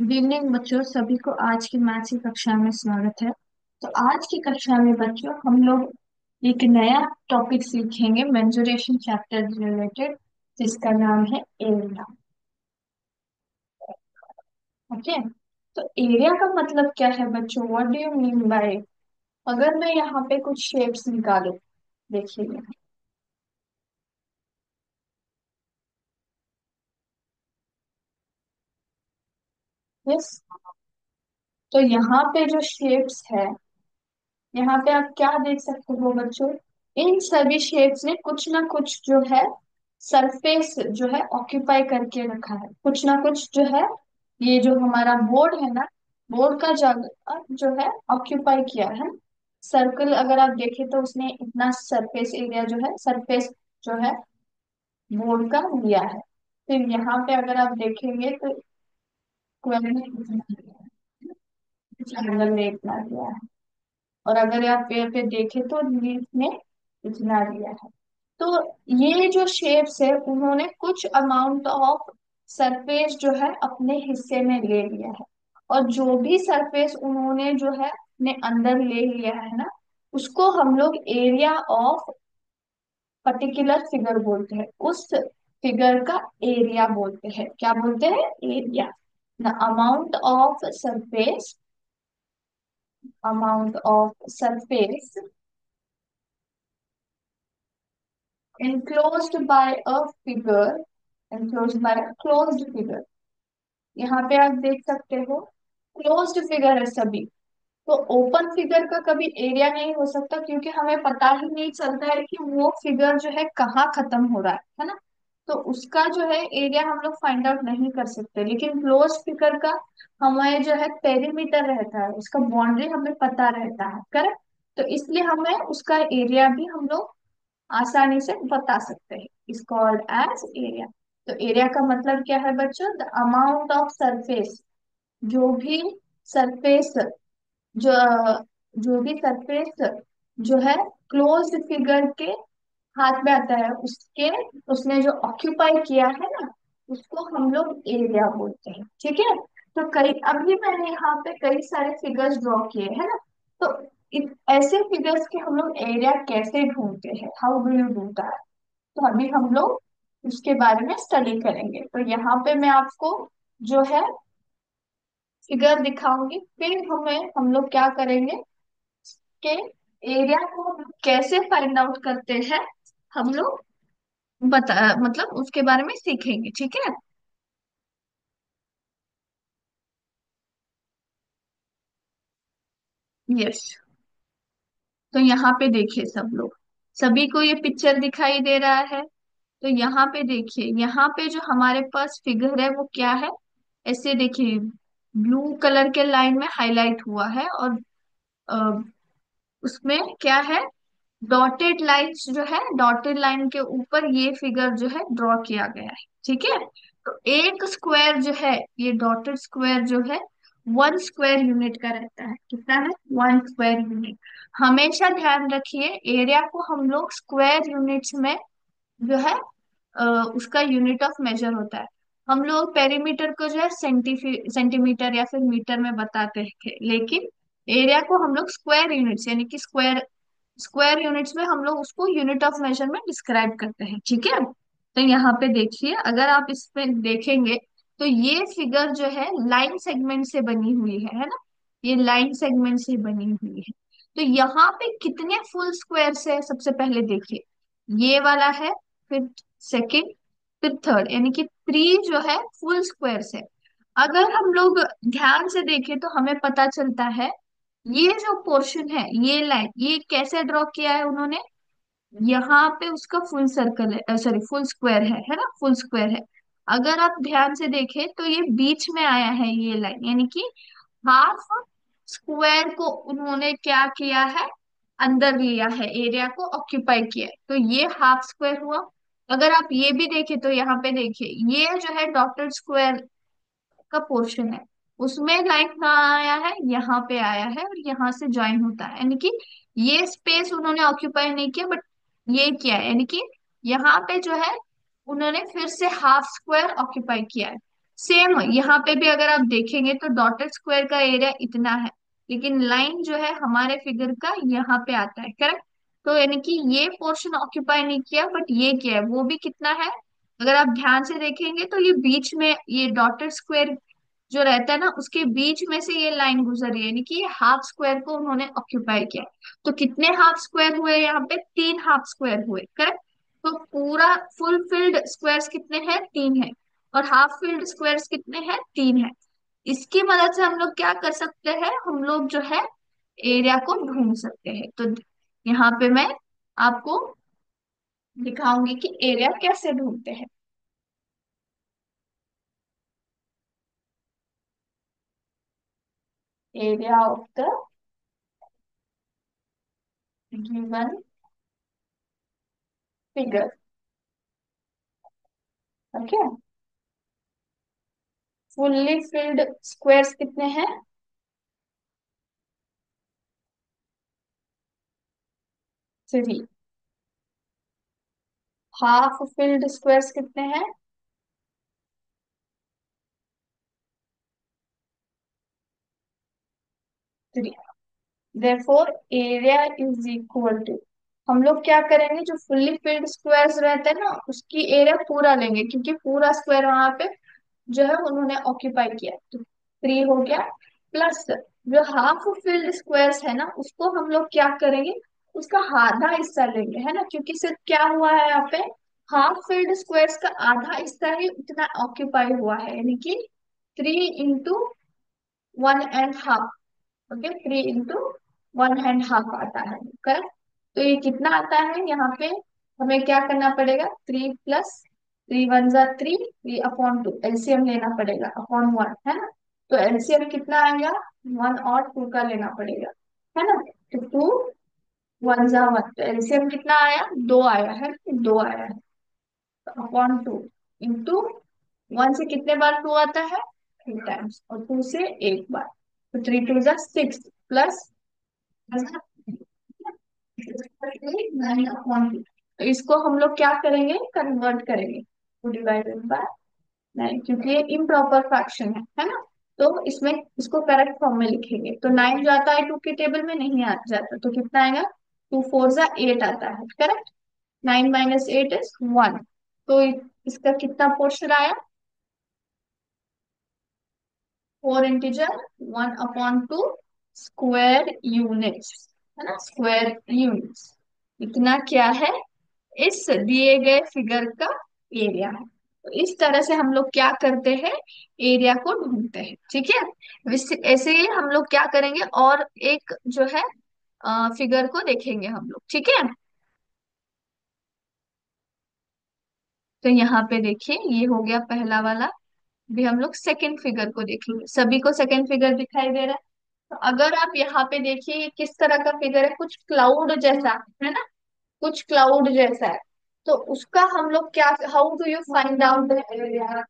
Good evening बच्चों, सभी को आज की मैथ्स की कक्षा में स्वागत है। तो आज की कक्षा में बच्चों हम लोग एक नया टॉपिक सीखेंगे मेंसुरेशन चैप्टर रिलेटेड, जिसका नाम है एरिया। ओके। तो एरिया का मतलब क्या है बच्चों? What do you mean by? अगर मैं यहाँ पे कुछ शेप्स निकालूं, देखिए यहाँ। यस। तो यहाँ पे जो शेप्स है, यहाँ पे आप क्या देख सकते हो बच्चों? इन सभी शेप्स ने कुछ ना कुछ जो है सरफेस जो है ऑक्यूपाई करके रखा है, कुछ ना कुछ जो है। ये जो हमारा बोर्ड है ना, बोर्ड का जगह जो है ऑक्यूपाई किया है। सर्कल अगर आप देखें तो उसने इतना सरफेस एरिया जो है, सरफेस जो है बोर्ड का लिया है। फिर यहाँ पे अगर आप देखेंगे तो स्क्वायर में इतना लिया है, ट्रायंगल में इतना लिया है। और अगर आप पेड़ पे देखें तो लीफ में इतना लिया है। तो ये जो शेप्स है उन्होंने कुछ अमाउंट ऑफ सरफेस जो है अपने हिस्से में ले लिया है। और जो भी सरफेस उन्होंने जो है अपने अंदर ले लिया है ना, उसको हम लोग एरिया ऑफ पर्टिकुलर फिगर बोलते हैं। उस फिगर का एरिया बोलते हैं। क्या बोलते हैं? Area. The amount of surface enclosed by a figure, enclosed by a closed figure। यहाँ पे आप देख सकते हो क्लोज्ड फिगर है सभी। तो ओपन फिगर का कभी एरिया नहीं हो सकता, क्योंकि हमें पता ही नहीं चलता है कि वो फिगर जो है कहाँ खत्म हो रहा है ना। तो उसका जो है एरिया हम लोग फाइंड आउट नहीं कर सकते, लेकिन क्लोज फिगर का हमें जो है पेरीमीटर रहता है, उसका बाउंड्री हमें पता रहता है, करेक्ट। तो इसलिए हमें उसका एरिया भी हम लोग आसानी से बता सकते हैं। Is called as area. तो एरिया का मतलब क्या है बच्चों? द अमाउंट ऑफ सरफेस, जो भी सरफेस जो जो भी सरफेस जो है क्लोज्ड फिगर के हाथ में आता है, उसके उसने जो ऑक्यूपाई किया है ना, उसको हम लोग एरिया बोलते हैं। ठीक है। तो कई अभी मैंने यहाँ पे कई सारे फिगर्स ड्रॉ किए हैं ना। तो ऐसे फिगर्स के हम लोग एरिया कैसे ढूंढते हैं? How do you do that? तो अभी हम लोग उसके बारे में स्टडी करेंगे। तो यहाँ पे मैं आपको जो है फिगर दिखाऊंगी, फिर हम लोग क्या करेंगे कि एरिया को हम लोग कैसे फाइंड आउट करते हैं, हम लोग बता मतलब उसके बारे में सीखेंगे। ठीक है। यस। तो यहाँ पे देखिए सब लोग, सभी को ये पिक्चर दिखाई दे रहा है। तो यहाँ पे देखिए, यहाँ पे जो हमारे पास फिगर है वो क्या है? ऐसे देखिए, ब्लू कलर के लाइन में हाईलाइट हुआ है, और अ, उसमें क्या है? डॉटेड लाइंस जो है, डॉटेड लाइन के ऊपर ये फिगर जो है ड्रॉ किया गया है। ठीक है। तो एक स्क्वायर जो है, ये डॉटेड स्क्वायर जो है, 1 स्क्वायर यूनिट का रहता है। कितना है? 1 स्क्वायर यूनिट। हमेशा ध्यान रखिए, एरिया को हम लोग स्क्वायर यूनिट्स में जो है अ, उसका यूनिट ऑफ मेजर होता है। हम लोग पेरीमीटर को जो है सेंटीमीटर या फिर मीटर में बताते हैं, लेकिन एरिया को हम लोग स्क्वायर यूनिट्स यानी कि स्क्वायर स्क्वायर यूनिट्स में हम लोग उसको यूनिट ऑफ मेजर में डिस्क्राइब करते हैं। ठीक है। तो यहाँ पे देखिए, अगर आप इसमें देखेंगे तो ये फिगर जो है लाइन सेगमेंट से बनी हुई है ना। ये लाइन सेगमेंट से बनी हुई है। तो यहाँ पे कितने फुल स्क्वायर्स है? सबसे पहले देखिए, ये वाला है, फिर सेकंड, फिर थर्ड, यानी कि 3 जो है फुल स्क्वायर्स है। अगर हम लोग ध्यान से देखें तो हमें पता चलता है, ये जो पोर्शन है, ये लाइन, ये कैसे ड्रॉ किया है उन्होंने? यहाँ पे उसका फुल सर्कल है, सॉरी फुल स्क्वायर है ना, फुल स्क्वायर है। अगर आप ध्यान से देखें तो ये बीच में आया है ये लाइन, यानी कि हाफ स्क्वायर को उन्होंने क्या किया है? अंदर लिया है, एरिया को ऑक्यूपाई किया है। तो ये हाफ स्क्वायर हुआ। अगर आप ये भी देखें तो यहाँ पे देखिए, ये जो है डॉटेड स्क्वायर का पोर्शन है, उसमें लाइन कहाँ आया है? यहाँ पे आया है, और यहाँ से ज्वाइन होता है, यानी कि ये स्पेस उन्होंने ऑक्यूपाई नहीं किया, बट ये किया है, यानी कि यहाँ पे जो है उन्होंने फिर से हाफ स्क्वायर ऑक्यूपाई किया है। सेम यहाँ पे भी अगर आप देखेंगे तो डॉटेड स्क्वायर का एरिया इतना है, लेकिन लाइन जो है हमारे फिगर का यहाँ पे आता है, करेक्ट। तो यानी कि ये पोर्शन ऑक्यूपाई नहीं किया, बट ये क्या है, वो भी कितना है, अगर आप ध्यान से देखेंगे तो ये बीच में ये डॉटेड स्क्वायर जो रहता है ना, उसके बीच में से ये लाइन गुजरी है, यानी कि ये हाफ स्क्वायर को उन्होंने ऑक्यूपाई किया। तो कितने हाफ स्क्वायर हुए यहाँ पे, 3 हाफ स्क्वायर हुए, करेक्ट। तो पूरा फुल फिल्ड स्क्वायर्स कितने हैं, 3 है। और हाफ फील्ड स्क्वायर्स कितने हैं, 3 है। इसकी मदद से हम लोग क्या कर सकते हैं, हम लोग जो है एरिया को ढूंढ सकते हैं। तो यहाँ पे मैं आपको दिखाऊंगी कि एरिया कैसे ढूंढते हैं। Area of the given figure. Okay. Fully filled squares कितने हैं, 3। हाफ फिल्ड स्क्वायर्स कितने हैं, 3। Therefore area is equal to, हम लोग क्या करेंगे, जो फुल्ली फिल्ड स्क्वायर्स रहते हैं ना उसकी एरिया पूरा लेंगे, क्योंकि पूरा स्क्वायर वहां पे जो है उन्होंने ऑक्यूपाई किया, तो 3 हो गया। प्लस जो हाफ फिल्ड स्क्वायर्स है ना उसको हम लोग क्या करेंगे, उसका आधा हिस्सा लेंगे, है ना, क्योंकि सिर्फ क्या हुआ है यहाँ पे, हाफ फिल्ड स्क्वायर्स का आधा हिस्सा ही उतना ऑक्यूपाई हुआ है, यानी कि 3 into 1.5। ओके, 3 into 1.5 आता है, करेक्ट। तो ये कितना आता है यहाँ पे, हमें क्या करना पड़ेगा, 3 + 3 × 1 = 3, 3/2 एलसीएम लेना पड़ेगा अपॉन 1, है ना। तो एलसीएम कितना आएगा, 1 और 2 का लेना पड़ेगा, है ना। तो 2 × 1 = 1, तो एलसीएम कितना आया, 2 आया है, 2 आया है। तो अपॉन 2 इंटू 1 से कितने बार 2 आता है, 3 टाइम्स, और 2 से एक बार। तो 3 × 2 = 6 प्लस 9/2। तो इसको हम लोग क्या करेंगे, कन्वर्ट करेंगे, 2/9, क्योंकि ये इम्प्रॉपर फ्रैक्शन है ना। तो इसमें इसको करेक्ट फॉर्म में लिखेंगे, तो 9 जो आता है 2 के टेबल में नहीं आ जाता, तो कितना आएगा, 2 × 4 = 8 आता है, करेक्ट। 9 - 8 = 1। तो इसका कितना पोर्शन आया, 4 इंटीजर 1/2 स्क्वायर यूनिट्स, है ना, स्क्वायर यूनिट्स। इतना क्या है, इस दिए गए फिगर का एरिया है। तो इस तरह से हम लोग क्या करते हैं, एरिया को ढूंढते हैं, ठीक है। ऐसे ही हम लोग क्या करेंगे, और एक जो है फिगर को देखेंगे हम लोग, ठीक है। तो यहाँ पे देखिए, ये हो गया पहला वाला। भी हम लोग सेकंड फिगर को देखेंगे, सभी को सेकंड फिगर दिखाई दे रहा है। तो अगर आप यहाँ पे देखिए, ये किस तरह का फिगर है, कुछ क्लाउड जैसा, है ना, कुछ क्लाउड जैसा है। तो उसका हम लोग क्या, how do you find out the area,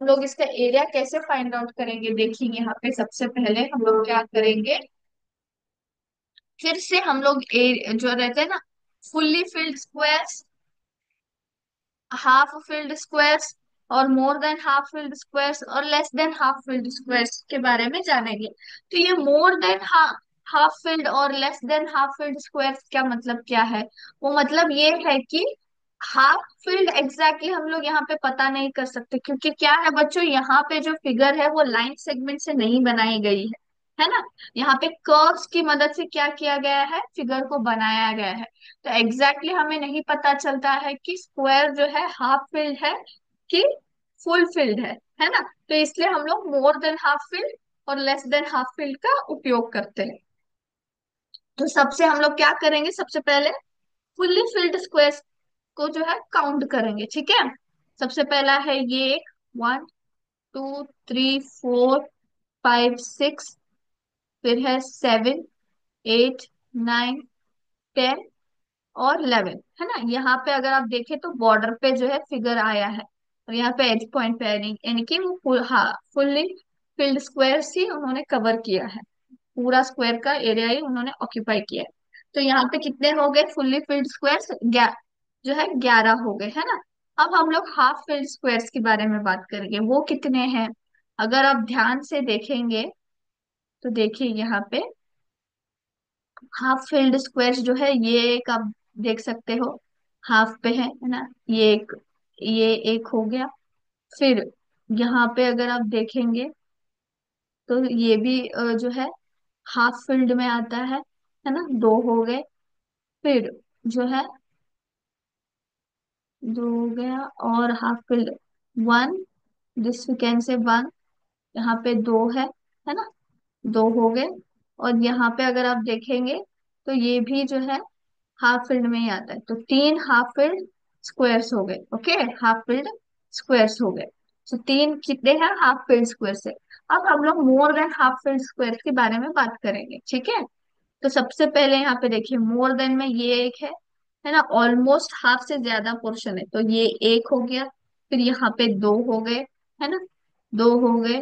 हम लोग इसका एरिया कैसे फाइंड आउट करेंगे, देखिए यहाँ पे सबसे पहले हम लोग क्या करेंगे, फिर से हम लोग जो रहते हैं ना, fully filled squares, half filled squares, और more than half filled squares, और less than half filled squares के बारे में जानेंगे। तो ये मोर देन हाफ फिल्ड और less than half filled squares क्या मतलब क्या है, वो मतलब ये है कि हाफ फील्ड एग्जैक्टली हम लोग यहाँ पे पता नहीं कर सकते, क्योंकि क्या है बच्चों, यहाँ पे जो फिगर है वो लाइन सेगमेंट से नहीं बनाई गई है ना। यहाँ पे कर्व्स की मदद से क्या किया गया है, फिगर को बनाया गया है। तो एग्जैक्टली हमें नहीं पता चलता है कि स्क्वायर जो है हाफ फील्ड है कि फुल फील्ड है ना। तो इसलिए हम लोग मोर देन हाफ फील्ड और लेस देन हाफ फील्ड का उपयोग करते हैं। तो सबसे हम लोग क्या करेंगे, सबसे पहले फुल्ली फिल्ड स्क्वायर को जो है काउंट करेंगे, ठीक है। सबसे पहला है ये, 1 2 3 4 5 6, फिर है 7 8 9 10 और 11, है ना। यहाँ पे अगर आप देखें तो बॉर्डर पे जो है फिगर आया है, और यहाँ पे एज पॉइंट पे यानी कि वो हाँ, फुल्ली फिल्ड स्क्वायर ही उन्होंने कवर किया है, पूरा स्क्वायर का एरिया ही उन्होंने ऑक्यूपाई किया है। तो यहाँ पे कितने हो गए फुल्ली फिल्ड स्क्वायर, जो है 11 हो गए, है ना। अब हम लोग हाफ फिल्ड स्क्वायर्स के बारे में बात करेंगे, वो कितने हैं। अगर आप ध्यान से देखेंगे तो देखिए यहाँ पे हाफ फिल्ड स्क्वायर्स जो है, ये एक आप देख सकते हो, हाफ पे है ना। ये एक हो गया। फिर यहाँ पे अगर आप देखेंगे तो ये भी जो है हाफ फील्ड में आता है ना, दो हो गए। फिर जो है दो हो गया, और half field one, this we can say one, यहाँ पे दो है ना, दो हो गए। और यहाँ पे अगर आप देखेंगे तो ये भी जो है हाफ फील्ड में ही आता है, तो तीन हाफ फील्ड स्क्वायर्स हो गए। ओके, हाफ फील्ड स्क्वायर्स हो गए। तो तीन कितने हैं हाफ फील्ड स्क्वायर से। अब हम लोग मोर देन हाफ फील्ड स्क्वायर के बारे में बात करेंगे, ठीक है। तो सबसे पहले यहाँ पे देखिए मोर देन में ये एक है ना, ऑलमोस्ट हाफ से ज्यादा पोर्शन है, तो ये एक हो गया। फिर यहाँ पे दो हो गए, है ना, दो हो गए,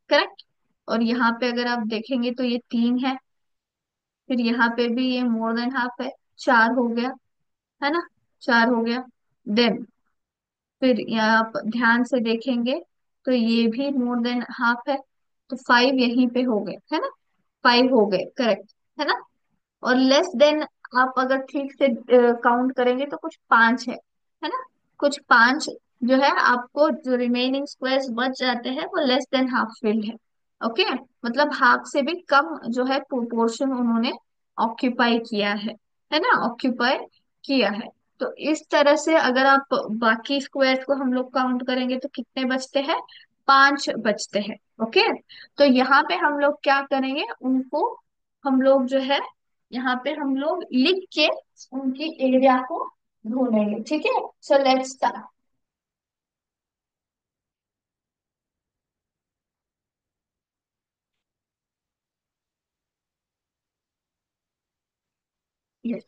करेक्ट। और यहाँ पे अगर आप देखेंगे तो ये तीन है। फिर यहाँ पे भी ये मोर देन हाफ है, चार हो गया, है ना, चार हो गया। देन फिर यहाँ आप ध्यान से देखेंगे तो ये भी मोर देन हाफ है, तो फाइव यहीं पे हो गए, है ना, फाइव हो गए, करेक्ट, है ना। और लेस देन आप अगर ठीक से काउंट करेंगे तो कुछ पांच है ना, कुछ पांच जो है आपको, जो रिमेनिंग स्क्वायर्स बच जाते हैं वो लेस देन हाफ फील्ड है। ओके, मतलब हाफ से भी कम जो है प्रोपोर्शन उन्होंने ऑक्यूपाई किया है ना, ऑक्यूपाई किया है। तो इस तरह से अगर आप बाकी स्क्वायर्स को हम लोग काउंट करेंगे तो कितने बचते हैं, पांच बचते हैं। ओके, तो यहाँ पे हम लोग क्या करेंगे, उनको हम लोग जो है यहाँ पे हम लोग लिख के उनकी एरिया को ढूंढेंगे, ठीक है। So let's start. Yes,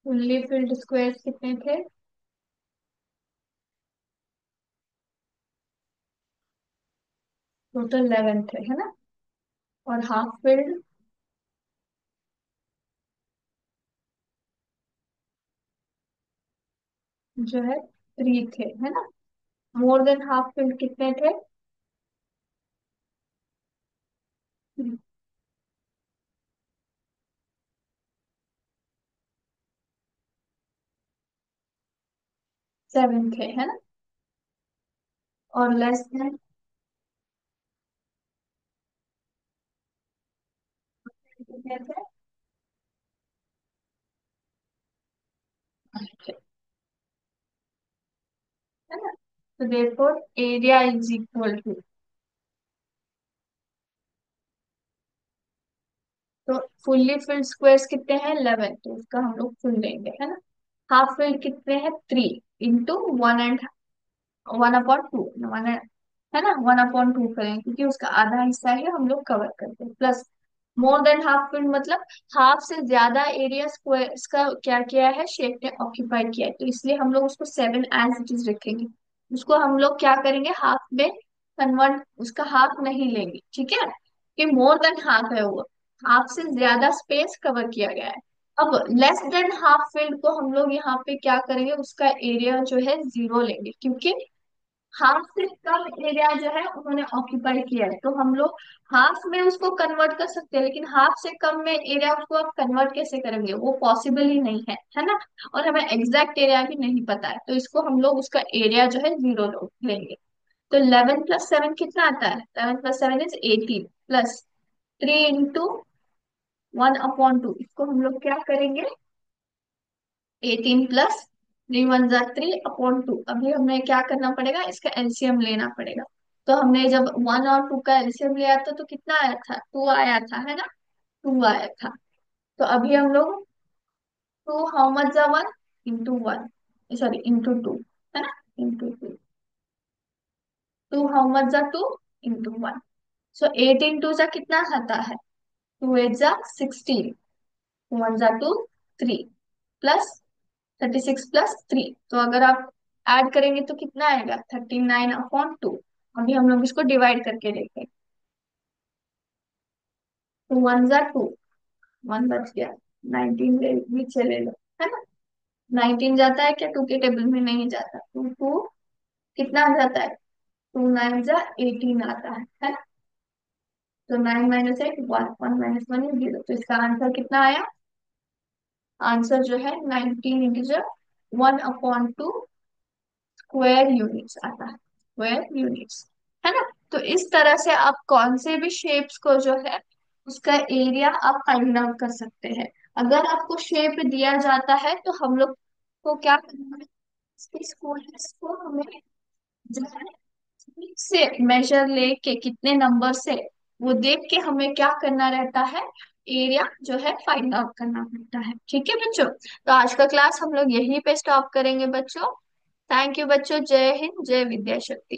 fully filled squares कितने थे। टोटल 11 थे, है ना। और हाफ फिल्ड जो है थ्री थे, है ना। मोर देन हाफ फिल्ड कितने थे, 7 थे, है ना। और लेस देन कितने थे, थे, है ना। तो देखो एरिया इज इक्वल टू, तो फुल्ली फिल्ड स्क्वायर्स कितने हैं 11, तो उसका हम लोग फुल लेंगे, है ना। हाफ फिल्ड कितने हैं 3 into one and one upon two, one है ना, वन अपॉन टू करेंगे क्योंकि उसका आधा हिस्सा है हम लोग कवर करते हैं, प्लस मोर देन हाफ फील्ड मतलब हाफ से ज्यादा एरिया स्क्वायर का क्या किया है, शेप ने ऑक्यूपाई किया है, तो इसलिए हम लोग उसको 7 एज इट इज रखेंगे। उसको हम लोग क्या करेंगे, हाफ में कन्वर्ट, उसका हाफ नहीं लेंगे, ठीक है, कि मोर देन हाफ है वो, हाफ से ज्यादा स्पेस कवर किया गया है। अब लेस देन हाफ फील्ड को हम लोग यहाँ पे क्या करेंगे, उसका एरिया जो है जीरो लेंगे, क्योंकि हाफ से कम एरिया जो है उन्होंने ऑक्यूपाई किया है, तो हम लोग हाफ में उसको कन्वर्ट कर सकते हैं, लेकिन हाफ से कम में एरिया को आप कन्वर्ट कैसे करेंगे, वो पॉसिबल ही नहीं है ना। और हमें एग्जैक्ट एरिया भी नहीं पता है, तो इसको हम लोग उसका एरिया जो है जीरो लेंगे। तो 11 + 7 कितना आता है, 11 + 7 इज 18, प्लस 3 इंटू 1/2, इसको हम लोग क्या करेंगे, 18 + 3 × 1 = 3/2। अभी हमें क्या करना पड़ेगा, इसका एलसीएम लेना पड़ेगा। तो हमने जब वन और टू का एलसीएम लिया था तो कितना आया था, टू आया था, है ना, टू आया था। तो अभी हम लोग टू हाउ मच जा one, into one, sorry into two, है ना, into two, two how much जा टू, इंटू वन। सो 8 × 2 जा कितना आता है, 2 8 जा 16, वन जा two, three, plus 36 plus three, तो अगर आप ऐड करेंगे तो कितना आएगा? 39/2। अभी हम लोग इसको डिवाइड करके देखें। तो वन जा टू, वन बच गया, 19 नीचे ले लो, है ना। 19 जाता है क्या? टू के टेबल में नहीं जाता। टू टू कितना आ जाता है? 2 9 जा 18 आता है ना। तो 9 - 8 1, 1 - 1 0, तो इसका आंसर कितना आया? आंसर जो है 19 इंटीजर 1/2 स्क्वायर यूनिट्स आता है, स्क्वायर यूनिट्स, है ना। तो इस तरह से आप कौन से भी शेप्स को जो है उसका एरिया आप फाइंड आउट कर सकते हैं। अगर आपको शेप दिया जाता है तो हम लोग को क्या करना है, इसके स्क्वायर्स को हमें जो है से मेजर लेके कितने नंबर से, वो देख के हमें क्या करना रहता है, एरिया जो है फाइंड आउट करना पड़ता है। ठीक है बच्चों, तो आज का क्लास हम लोग यहीं पे स्टॉप करेंगे बच्चों। थैंक यू बच्चों, जय हिंद, जय विद्या शक्ति।